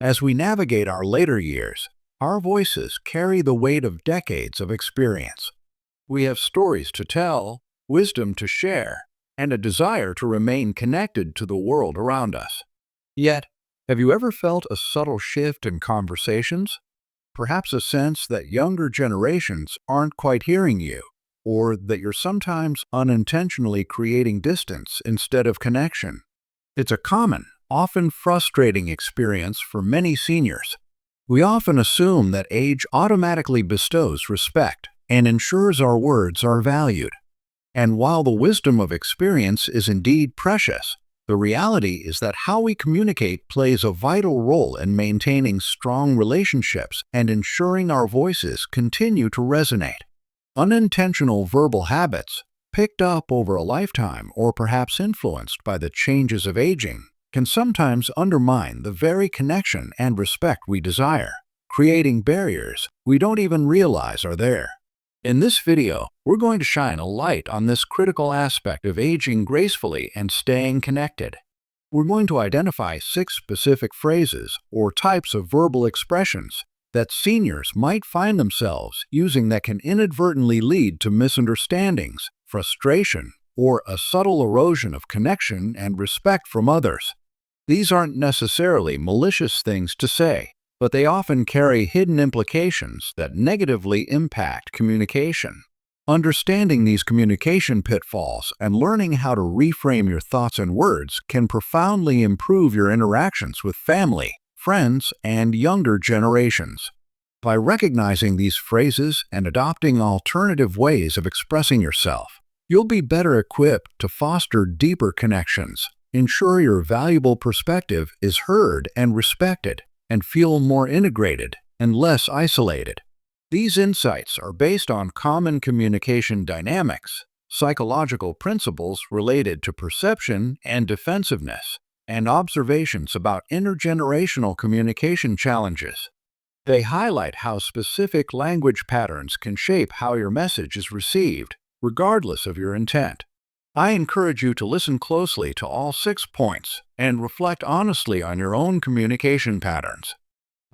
As we navigate our later years, our voices carry the weight of decades of experience. We have stories to tell, wisdom to share, and a desire to remain connected to the world around us. Yet, have you ever felt a subtle shift in conversations? Perhaps a sense that younger generations aren't quite hearing you, or that you're sometimes unintentionally creating distance instead of connection. It's a common, often frustrating experience for many seniors. We often assume that age automatically bestows respect and ensures our words are valued. And while the wisdom of experience is indeed precious, the reality is that how we communicate plays a vital role in maintaining strong relationships and ensuring our voices continue to resonate. Unintentional verbal habits, picked up over a lifetime or perhaps influenced by the changes of aging, can sometimes undermine the very connection and respect we desire, creating barriers we don't even realize are there. In this video, we're going to shine a light on this critical aspect of aging gracefully and staying connected. We're going to identify 6 specific phrases or types of verbal expressions that seniors might find themselves using that can inadvertently lead to misunderstandings, frustration, or a subtle erosion of connection and respect from others. These aren't necessarily malicious things to say, but they often carry hidden implications that negatively impact communication. Understanding these communication pitfalls and learning how to reframe your thoughts and words can profoundly improve your interactions with family, friends, and younger generations. By recognizing these phrases and adopting alternative ways of expressing yourself, you'll be better equipped to foster deeper connections, ensure your valuable perspective is heard and respected, and feel more integrated and less isolated. These insights are based on common communication dynamics, psychological principles related to perception and defensiveness, and observations about intergenerational communication challenges. They highlight how specific language patterns can shape how your message is received, regardless of your intent. I encourage you to listen closely to all 6 points and reflect honestly on your own communication patterns.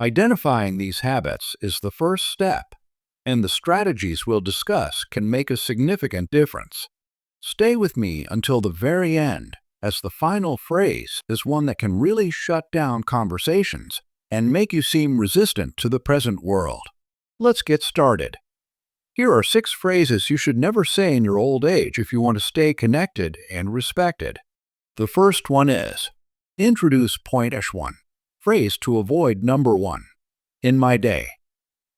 Identifying these habits is the first step, and the strategies we'll discuss can make a significant difference. Stay with me until the very end, as the final phrase is one that can really shut down conversations and make you seem resistant to the present world. Let's get started. Here are 6 phrases you should never say in your old age if you want to stay connected and respected. The first one is, introduce point #1. Phrase to avoid number 1. In my day.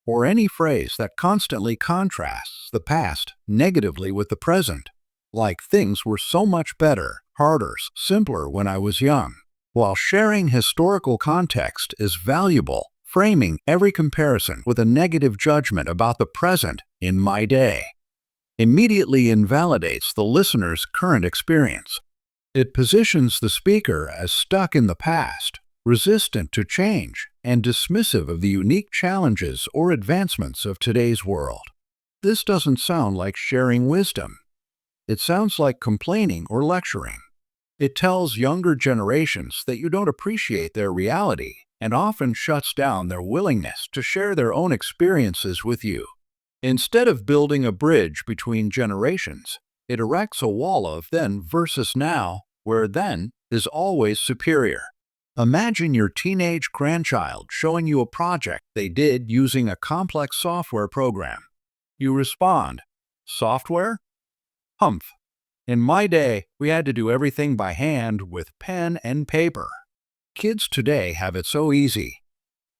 Or any phrase that constantly contrasts the past negatively with the present, like things were so much better, harder, simpler when I was young. While sharing historical context is valuable, framing every comparison with a negative judgment about the present, in my day, immediately invalidates the listener's current experience. It positions the speaker as stuck in the past, resistant to change, and dismissive of the unique challenges or advancements of today's world. This doesn't sound like sharing wisdom. It sounds like complaining or lecturing. It tells younger generations that you don't appreciate their reality and often shuts down their willingness to share their own experiences with you. Instead of building a bridge between generations, it erects a wall of then versus now, where then is always superior. Imagine your teenage grandchild showing you a project they did using a complex software program. You respond, "Software? Humph. In my day, we had to do everything by hand with pen and paper. Kids today have it so easy."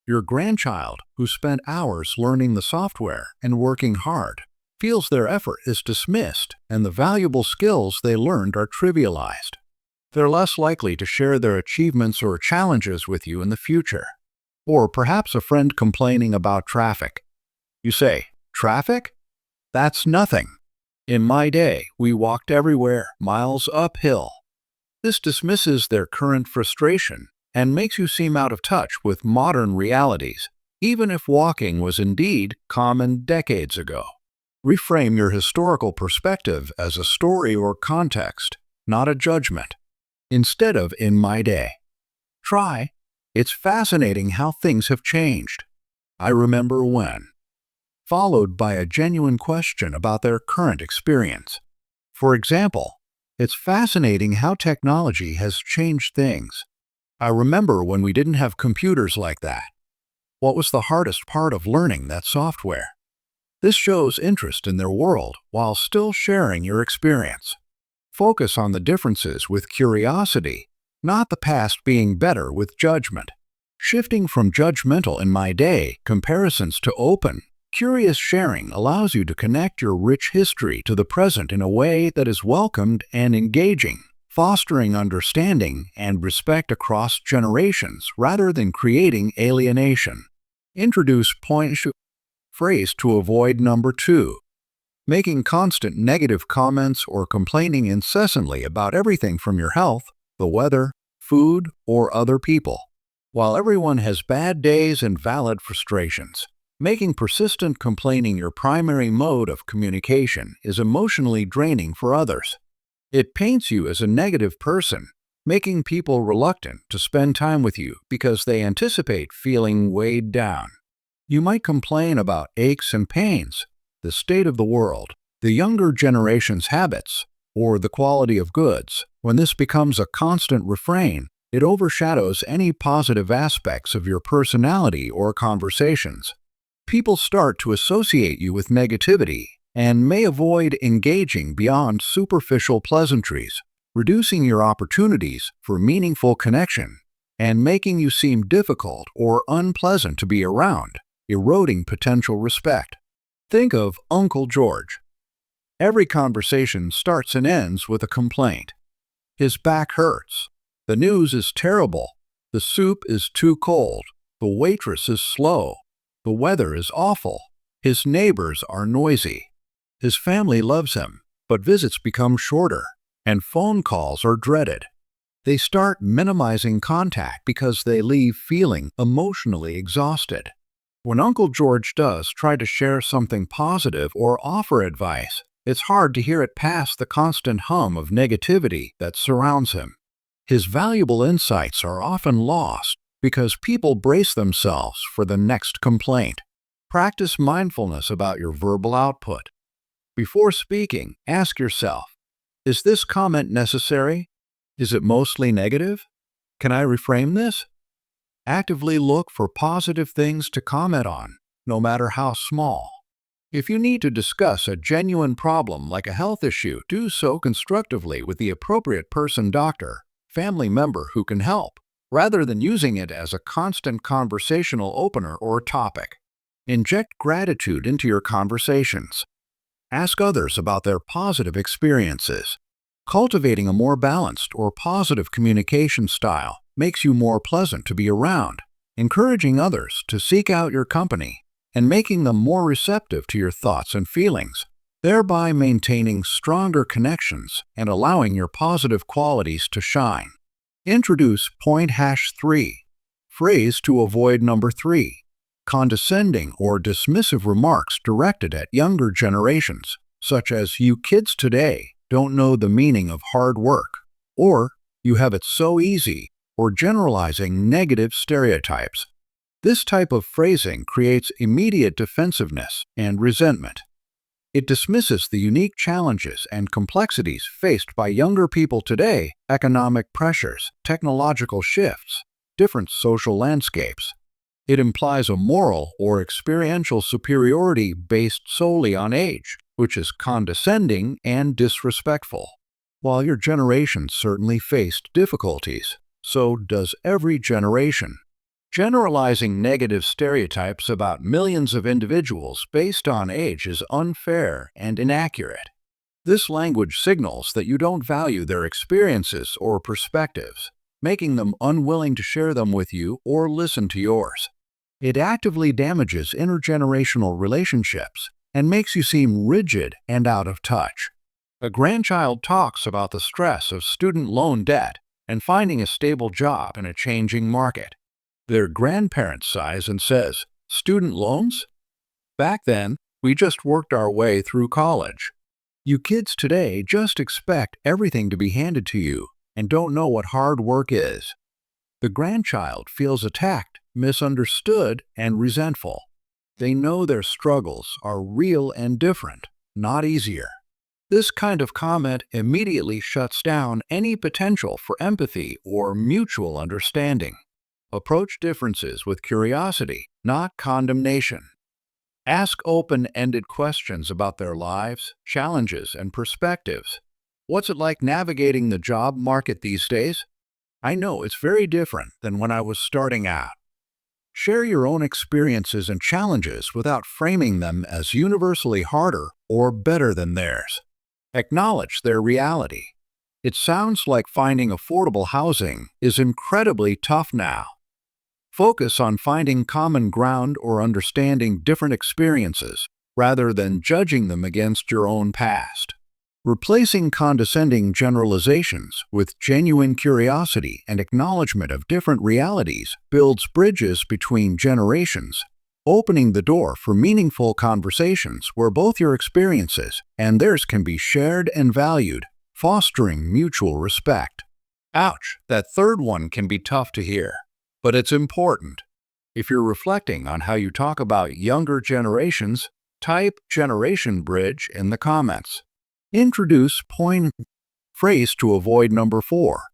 Your grandchild, who spent hours learning the software and working hard, feels their effort is dismissed and the valuable skills they learned are trivialized. They're less likely to share their achievements or challenges with you in the future. Or perhaps a friend complaining about traffic. You say, "Traffic? That's nothing. In my day, we walked everywhere, miles uphill." This dismisses their current frustration and makes you seem out of touch with modern realities, even if walking was indeed common decades ago. Reframe your historical perspective as a story or context, not a judgment. Instead of "in my day," try It's fascinating how things have changed. I remember when, followed by a genuine question about their current experience. For example, it's fascinating how technology has changed things. I remember when we didn't have computers like that. What was the hardest part of learning that software? This shows interest in their world while still sharing your experience. Focus on the differences with curiosity, not the past being better with judgment. Shifting from judgmental in my day comparisons to open, curious sharing allows you to connect your rich history to the present in a way that is welcomed and engaging, fostering understanding and respect across generations rather than creating alienation. Introduce phrase to avoid number 2. Making constant negative comments or complaining incessantly about everything from your health, the weather, food, or other people. While everyone has bad days and valid frustrations, making persistent complaining your primary mode of communication is emotionally draining for others. It paints you as a negative person, making people reluctant to spend time with you because they anticipate feeling weighed down. You might complain about aches and pains, the state of the world, the younger generation's habits, or the quality of goods. When this becomes a constant refrain, it overshadows any positive aspects of your personality or conversations. People start to associate you with negativity and may avoid engaging beyond superficial pleasantries, reducing your opportunities for meaningful connection and making you seem difficult or unpleasant to be around, eroding potential respect. Think of Uncle George. Every conversation starts and ends with a complaint. His back hurts. The news is terrible. The soup is too cold. The waitress is slow. The weather is awful. His neighbors are noisy. His family loves him, but visits become shorter, and phone calls are dreaded. They start minimizing contact because they leave feeling emotionally exhausted. When Uncle George does try to share something positive or offer advice, it's hard to hear it past the constant hum of negativity that surrounds him. His valuable insights are often lost because people brace themselves for the next complaint. Practice mindfulness about your verbal output. Before speaking, ask yourself, is this comment necessary? Is it mostly negative? Can I reframe this? Actively look for positive things to comment on, no matter how small. If you need to discuss a genuine problem like a health issue, do so constructively with the appropriate doctor, family member who can help, rather than using it as a constant conversational opener or topic. Inject gratitude into your conversations. Ask others about their positive experiences. Cultivating a more balanced or positive communication style makes you more pleasant to be around, encouraging others to seek out your company and making them more receptive to your thoughts and feelings, thereby maintaining stronger connections and allowing your positive qualities to shine. Introduce .3. Phrase to avoid number 3. Condescending or dismissive remarks directed at younger generations, such as "you kids today don't know the meaning of hard work," or "you have it so easy," or generalizing negative stereotypes. This type of phrasing creates immediate defensiveness and resentment. It dismisses the unique challenges and complexities faced by younger people today: economic pressures, technological shifts, different social landscapes. It implies a moral or experiential superiority based solely on age, which is condescending and disrespectful. While your generation certainly faced difficulties, so does every generation. Generalizing negative stereotypes about millions of individuals based on age is unfair and inaccurate. This language signals that you don't value their experiences or perspectives, making them unwilling to share them with you or listen to yours. It actively damages intergenerational relationships and makes you seem rigid and out of touch. A grandchild talks about the stress of student loan debt and finding a stable job in a changing market. Their grandparent sighs and says, "Student loans? Back then, we just worked our way through college. You kids today just expect everything to be handed to you and don't know what hard work is." The grandchild feels attacked, misunderstood, and resentful. They know their struggles are real and different, not easier. This kind of comment immediately shuts down any potential for empathy or mutual understanding. Approach differences with curiosity, not condemnation. Ask open-ended questions about their lives, challenges, and perspectives. What's it like navigating the job market these days? I know it's very different than when I was starting out. Share your own experiences and challenges without framing them as universally harder or better than theirs. Acknowledge their reality. It sounds like finding affordable housing is incredibly tough now. Focus on finding common ground or understanding different experiences rather than judging them against your own past. Replacing condescending generalizations with genuine curiosity and acknowledgement of different realities builds bridges between generations, opening the door for meaningful conversations where both your experiences and theirs can be shared and valued, fostering mutual respect. Ouch, that third one can be tough to hear, but it's important. If you're reflecting on how you talk about younger generations, type Generation Bridge in the comments. Introduce point phrase to avoid number 4.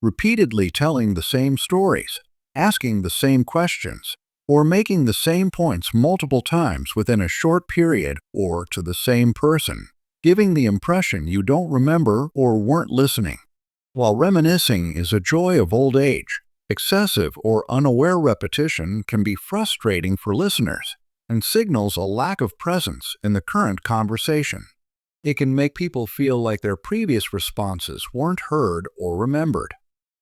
Repeatedly telling the same stories, asking the same questions, or making the same points multiple times within a short period or to the same person, giving the impression you don't remember or weren't listening. While reminiscing is a joy of old age, excessive or unaware repetition can be frustrating for listeners and signals a lack of presence in the current conversation. It can make people feel like their previous responses weren't heard or remembered.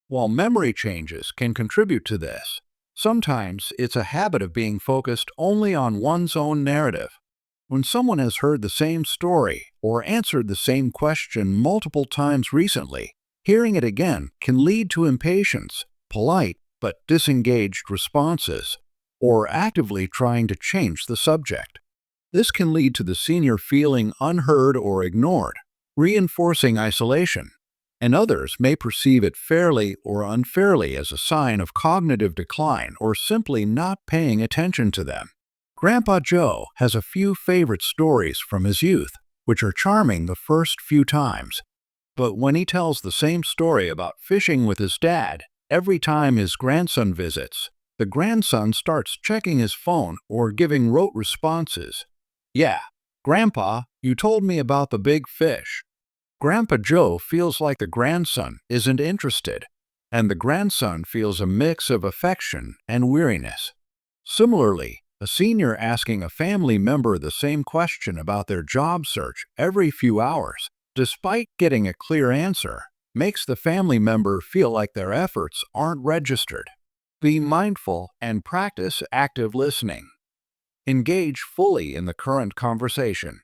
While memory changes can contribute to this, sometimes it's a habit of being focused only on one's own narrative. When someone has heard the same story or answered the same question multiple times recently, hearing it again can lead to impatience, polite but disengaged responses, or actively trying to change the subject. This can lead to the senior feeling unheard or ignored, reinforcing isolation, and others may perceive it fairly or unfairly as a sign of cognitive decline or simply not paying attention to them. Grandpa Joe has a few favorite stories from his youth, which are charming the first few times. But when he tells the same story about fishing with his dad, every time his grandson visits, the grandson starts checking his phone or giving rote responses. "Yeah, Grandpa, you told me about the big fish." Grandpa Joe feels like the grandson isn't interested, and the grandson feels a mix of affection and weariness. Similarly, a senior asking a family member the same question about their job search every few hours, despite getting a clear answer, makes the family member feel like their efforts aren't registered. Be mindful and practice active listening. Engage fully in the current conversation.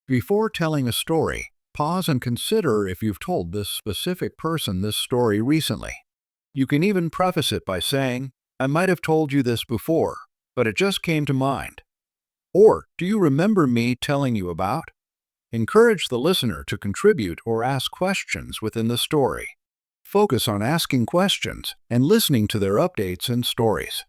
Before telling a story, pause and consider if you've told this specific person this story recently. You can even preface it by saying, "I might have told you this before, but it just came to mind." Or, "Do you remember me telling you about?" Encourage the listener to contribute or ask questions within the story. Focus on asking questions and listening to their updates and stories.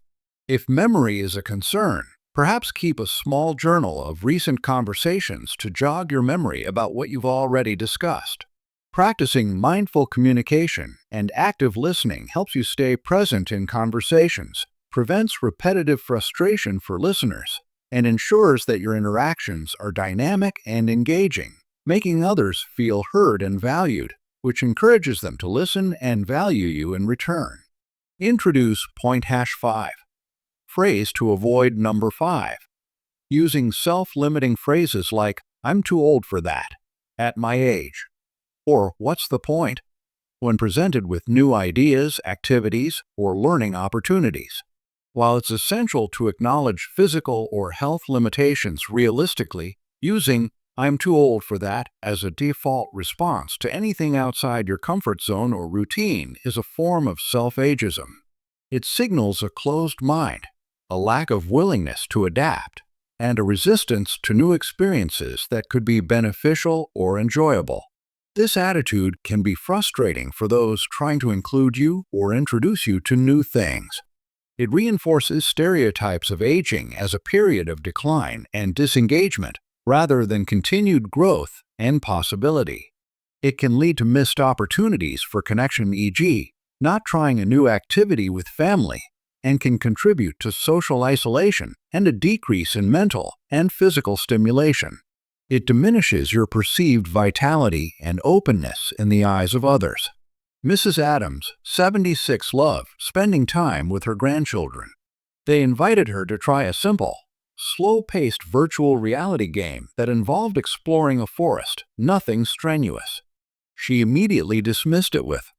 If memory is a concern, perhaps keep a small journal of recent conversations to jog your memory about what you've already discussed. Practicing mindful communication and active listening helps you stay present in conversations, prevents repetitive frustration for listeners, and ensures that your interactions are dynamic and engaging, making others feel heard and valued, which encourages them to listen and value you in return. Introduce point #5. Phrase to avoid number 5. Using self-limiting phrases like, "I'm too old for that," "at my age," or "what's the point?" when presented with new ideas, activities, or learning opportunities. While it's essential to acknowledge physical or health limitations realistically, using "I'm too old for that" as a default response to anything outside your comfort zone or routine is a form of self-ageism. It signals a closed mind, a lack of willingness to adapt, and a resistance to new experiences that could be beneficial or enjoyable. This attitude can be frustrating for those trying to include you or introduce you to new things. It reinforces stereotypes of aging as a period of decline and disengagement rather than continued growth and possibility. It can lead to missed opportunities for connection, e.g., not trying a new activity with family, and can contribute to social isolation and a decrease in mental and physical stimulation. It diminishes your perceived vitality and openness in the eyes of others. Mrs. Adams, 76, loved spending time with her grandchildren. They invited her to try a simple, slow-paced virtual reality game that involved exploring a forest, nothing strenuous. She immediately dismissed it with,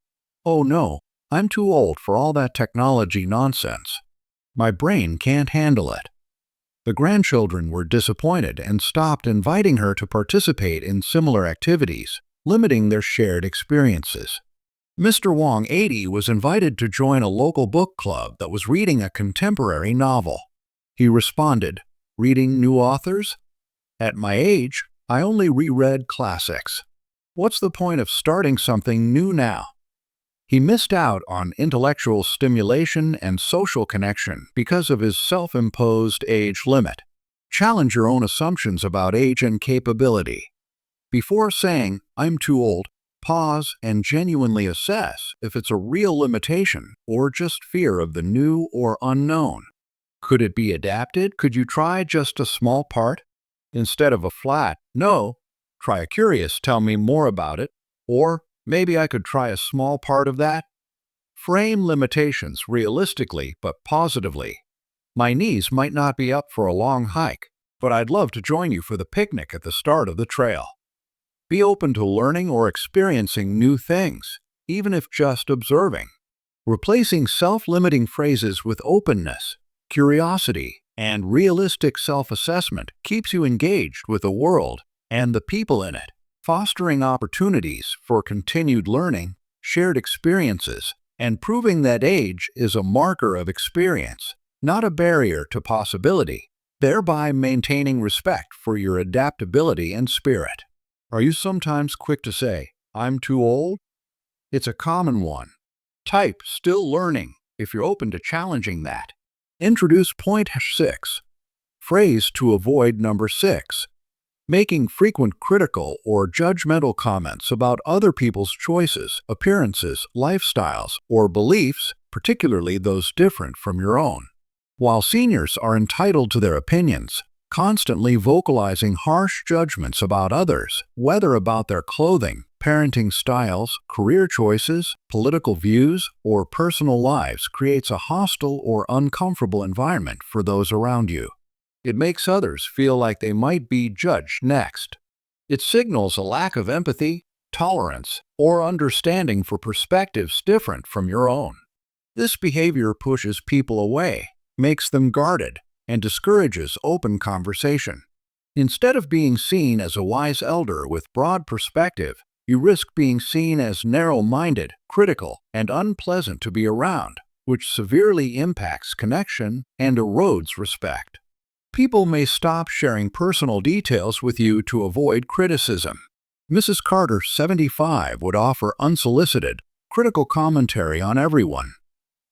"Oh no, I'm too old for all that technology nonsense. My brain can't handle it." The grandchildren were disappointed and stopped inviting her to participate in similar activities, limiting their shared experiences. Mr. Wong, 80, was invited to join a local book club that was reading a contemporary novel. He responded, "Reading new authors? At my age, I only reread classics. What's the point of starting something new now?" He missed out on intellectual stimulation and social connection because of his self-imposed age limit. Challenge your own assumptions about age and capability. Before saying, "I'm too old," pause and genuinely assess if it's a real limitation or just fear of the new or unknown. Could it be adapted? Could you try just a small part? Instead of a flat, "No," try a curious, "Tell me more about it," or "Maybe I could try a small part of that." Frame limitations realistically but positively. "My knees might not be up for a long hike, but I'd love to join you for the picnic at the start of the trail." Be open to learning or experiencing new things, even if just observing. Replacing self-limiting phrases with openness, curiosity, and realistic self-assessment keeps you engaged with the world and the people in it, fostering opportunities for continued learning, shared experiences, and proving that age is a marker of experience, not a barrier to possibility, thereby maintaining respect for your adaptability and spirit. Are you sometimes quick to say, "I'm too old"? It's a common one. Type "still learning" if you're open to challenging that. Introduce point 6. Phrase to avoid number 6. Making frequent critical or judgmental comments about other people's choices, appearances, lifestyles, or beliefs, particularly those different from your own. While seniors are entitled to their opinions, constantly vocalizing harsh judgments about others, whether about their clothing, parenting styles, career choices, political views, or personal lives, creates a hostile or uncomfortable environment for those around you. It makes others feel like they might be judged next. It signals a lack of empathy, tolerance, or understanding for perspectives different from your own. This behavior pushes people away, makes them guarded, and discourages open conversation. Instead of being seen as a wise elder with broad perspective, you risk being seen as narrow-minded, critical, and unpleasant to be around, which severely impacts connection and erodes respect. People may stop sharing personal details with you to avoid criticism. Mrs. Carter, 75, would offer unsolicited, critical commentary on everyone.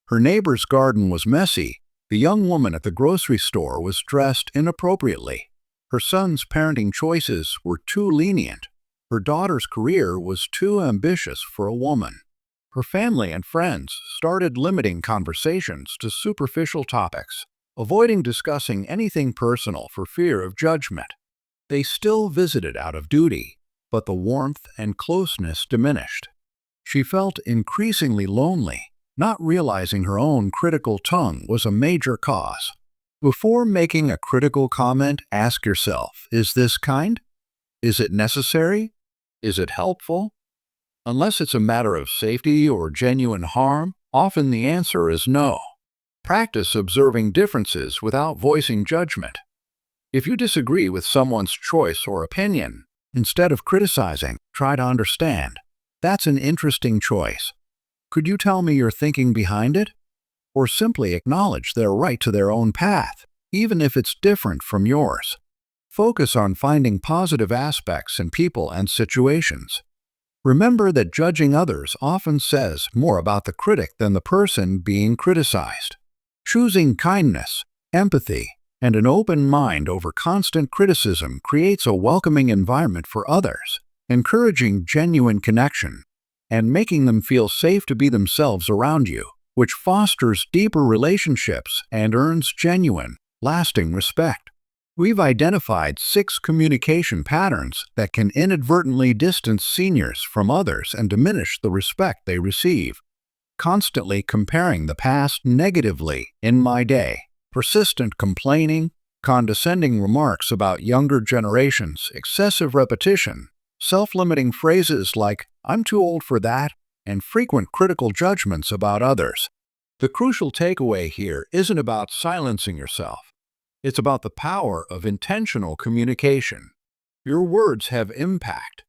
Her neighbor's garden was messy. The young woman at the grocery store was dressed inappropriately. Her son's parenting choices were too lenient. Her daughter's career was too ambitious for a woman. Her family and friends started limiting conversations to superficial topics, avoiding discussing anything personal for fear of judgment. They still visited out of duty, but the warmth and closeness diminished. She felt increasingly lonely, not realizing her own critical tongue was a major cause. Before making a critical comment, ask yourself, is this kind? Is it necessary? Is it helpful? Unless it's a matter of safety or genuine harm, often the answer is no. Practice observing differences without voicing judgment. If you disagree with someone's choice or opinion, instead of criticizing, try to understand. That's an interesting choice. Could you tell me your thinking behind it? Or simply acknowledge their right to their own path, even if it's different from yours. Focus on finding positive aspects in people and situations. Remember that judging others often says more about the critic than the person being criticized. Choosing kindness, empathy, and an open mind over constant criticism creates a welcoming environment for others, encouraging genuine connection and making them feel safe to be themselves around you, which fosters deeper relationships and earns genuine, lasting respect. We've identified 6 communication patterns that can inadvertently distance seniors from others and diminish the respect they receive. Constantly comparing the past negatively in my day, persistent complaining, condescending remarks about younger generations, excessive repetition, self-limiting phrases like, "I'm too old for that," and frequent critical judgments about others. The crucial takeaway here isn't about silencing yourself. It's about the power of intentional communication. Your words have impact.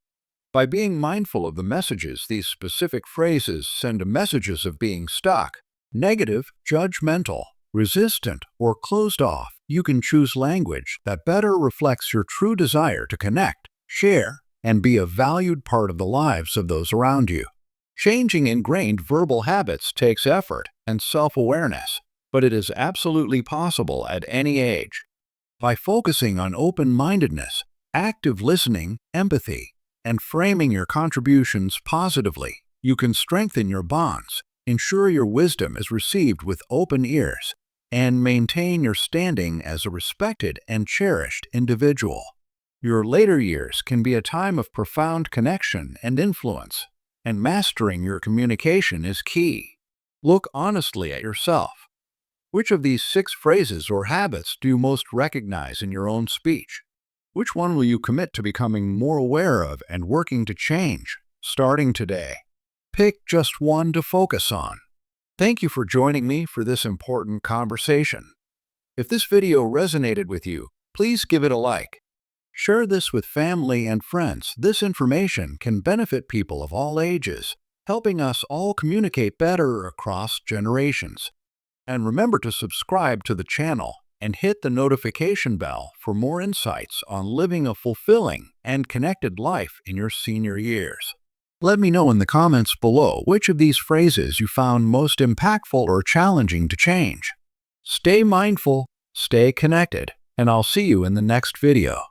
By being mindful of the messages these specific phrases send, messages of being stuck, negative, judgmental, resistant, or closed off, you can choose language that better reflects your true desire to connect, share, and be a valued part of the lives of those around you. Changing ingrained verbal habits takes effort and self-awareness, but it is absolutely possible at any age. By focusing on open-mindedness, active listening, empathy, and framing your contributions positively, you can strengthen your bonds, ensure your wisdom is received with open ears, and maintain your standing as a respected and cherished individual. Your later years can be a time of profound connection and influence, and mastering your communication is key. Look honestly at yourself. Which of these 6 phrases or habits do you most recognize in your own speech? Which one will you commit to becoming more aware of and working to change, starting today? Pick just one to focus on. Thank you for joining me for this important conversation. If this video resonated with you, please give it a like. Share this with family and friends. This information can benefit people of all ages, helping us all communicate better across generations. And remember to subscribe to the channel and hit the notification bell for more insights on living a fulfilling and connected life in your senior years. Let me know in the comments below which of these phrases you found most impactful or challenging to change. Stay mindful, stay connected, and I'll see you in the next video.